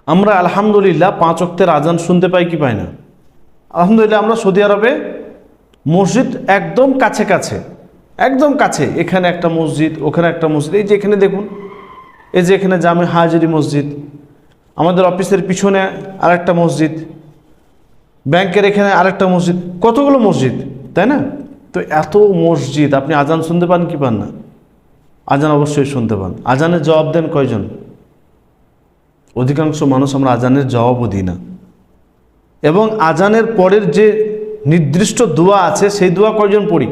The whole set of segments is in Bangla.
আমরা আলহামদুলিল্লাহ 5 ওয়াক্তের আজান শুনতে পাই কি পাই না? আলহামদুলিল্লাহ আমরা সৌদি আরবে মসজিদ একদম কাছে কাছে, একদম কাছে, এখানে একটা মসজিদ, ওখানে একটা মসজিদ, এই যে এখানে দেখুন, এই যে এখানে জামে হাজিরি মসজিদ, আমাদের অফিসের পিছনে আরেকটা মসজিদ, ব্যাংকের এখানে আরেকটা মসজিদ, কতগুলো মসজিদ, তাই না? তো এত মসজিদ, আপনি আজান শুনতে পান কি পান না? আজান অবশ্যই শুনতে পান। আজানের জবাব দেন কয়জন? অধিকাংশ মানুষ আমরা আজানের জবাবও দিই না। এবং আজানের পরের যে নির্দিষ্ট দোয়া আছে সেই দোয়া কয়জন পড়ি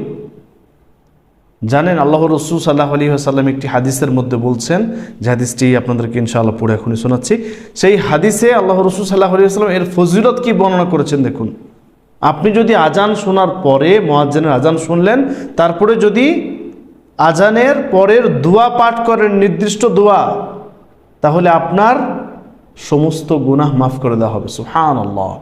জানেন? আল্লাহ রসুল সাল্লাল্লাহু আলাইহি ওয়াসাল্লাম একটি হাদিসের মধ্যে বলছেন, যে হাদিসটি আপনাদেরকে ইনশাআল্লাহ পড়ে এখনই শোনাচ্ছি। সেই হাদিসে আল্লাহ রসুল সাল্লাল্লাহু আলাইহি ওয়াসাল্লাম এর ফজিলত কি বর্ণনা করেছেন দেখুন। আপনি যদি আজান শোনার পরে, মুয়াজ্জিনের আজান শুনলেন, তারপরে যদি আজানের পরের দোয়া পাঠ করেন, নির্দিষ্ট দোয়া, তাহলে আপনার সমস্ত গুনাহ মাফ করে দেওয়া হবে। সুবহানাল্লাহ।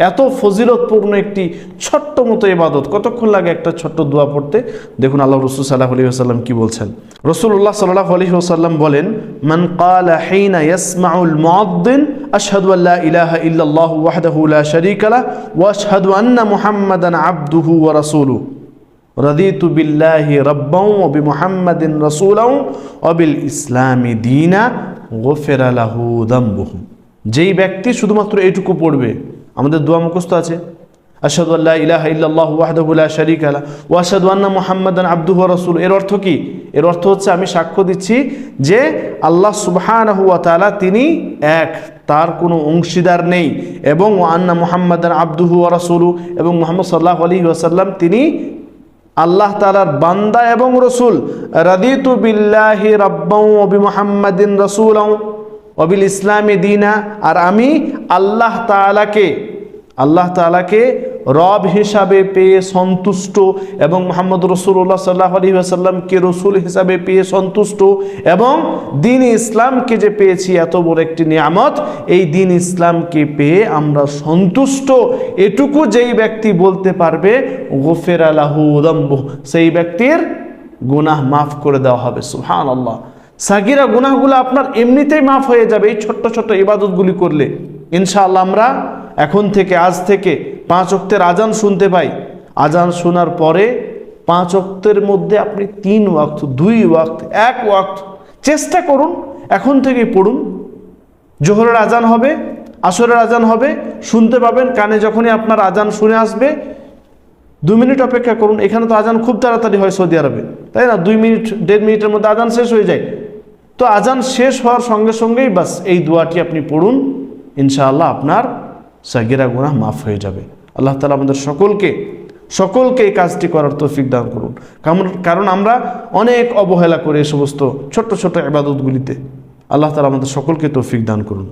এত ফজিলতপূর্ণ একটি ছোট্ট মতো ইবাদত, কতক্ষণ লাগে একটা ছোট্ট দোয়া পড়তে? দেখুন আল্লাহ রাসূল সাল্লাল্লাহু আলাইহি ওয়াসাল্লাম কি বলছেন। রাসূলুল্লাহ সাল্লাল্লাহু আলাইহি ওয়াসাল্লাম বলেন, মান ক্বালা হিনা ইয়াসমাউল মুআদ্দিন আশহাদু আল্লা ইলাহা ইল্লাল্লাহু ওয়াহদাহু লা শারীকা লাহু ওয়া আশহাদু আন্না মুহাম্মাদান আবদুহু ওয়া রাসূলুহু রাদিতু বিল্লাহি রাব্বান ওয়া বিমুহাম্মাদিন রাসূলান ওয়া বিল ইসলামি দীনা গুফিরা লাহু যামবুহু। যেই ব্যক্তি শুধুমাত্র এইটুকু পড়বে, আমাদের দোয়া মুখস্থ আছে, আশহাদু আল্লা ইলাহা ইল্লাল্লাহু ওয়াহদাহু লা শারীকা লাহু ওয়া আশহাদু আন্না মুহাম্মাদান আবদুহু ওয়া রাসূলুহু। এর অর্থ কি? এর অর্থ হচ্ছে আমি সাক্ষ্য দিচ্ছি যে আল্লাহ সুবহানাহু ওয়া তাআলা তিনি এক, তার কোনো অংশীদার নেই, এবং ওয়া আন্না মুহাম্মাদান আবদুহু ওয়া রাসূলুহু, এবং মুহাম্মদ সাল্লাল্লাহু আলাইহি ওয়াসাল্লাম তিনি আল্লাহ তাআলার বান্দা এবং রাসূল। রাদিতু বিল্লাহি রাব্বান ওয়া বিমুহাম্মাদিন রাসূলান ওয়া বিল ইসলামি দীনা, আর আমি আল্লাহ তাআলাকে রব হিসাবে পেয়ে সন্তুষ্ট, এবং মুহাম্মদ রাসূলুল্লাহ সাল্লাল্লাহু আলাইহি ওয়াসাল্লামকে রাসূল হিসাবে পেয়ে সন্তুষ্ট, এবং দ্বীন ইসলামকে যে পেয়েছি, এত বড় একটি নিয়ামত, এই দ্বীন ইসলামকে পেয়ে আমরা সন্তুষ্ট, এটুকু যেই ব্যক্তি বলতে পারবে, গুফিরা লাহু যামবুহু, সেই ব্যক্তির গুনাহ মাফ করে দেওয়া হবে। সুবহানাল্লাহ। সাগীরা গুনাহগুলো আপনার এমনিতেই মাফ হয়ে যাবে এই ছোট্ট ছোট্ট ইবাদতগুলি করলে। ইনশাআল্লাহ আমরা এখন থেকে, আজ থেকে 5 ওয়াক্তের আজান শুনতে পাই। আজান শোনার পরে 5 ওয়াক্তের মধ্যে আপনি 3 ওয়াক্ত, 2 ওয়াক্ত, 1 ওয়াক্ত চেষ্টা করুন, এখন থেকেই পড়ুন। জোহরের আজান হবে, আসরের আজান হবে, শুনতে পাবেন কানে। যখনই আপনার আজান শুনে আসবে 2 মিনিট অপেক্ষা করুন। এখানে তো আজান খুব তাড়াতাড়ি হয় সৌদি আরবে, তাই না? 2 মিনিট 1.5 মিনিটের মধ্যে আজান শেষ হয়ে যায়। তো আজান শেষ হওয়ার সঙ্গে সঙ্গেই বাস এই দোয়াটি আপনি পড়ুন, ইনশাআল্লাহ আপনার সাগীরা গুনাহ মাফ হয়ে যাবে। আল্লাহ তাআলা আমাদের সকলকে এই কাজটি করার তৌফিক দান করুন। কারণ আমরা অনেক অবহেলা করে এই সমস্ত ছোট্ট ছোট্ট ইবাদতগুলিতে। আল্লাহ তাআলা আমাদের সকলকে তৌফিক দান করুন।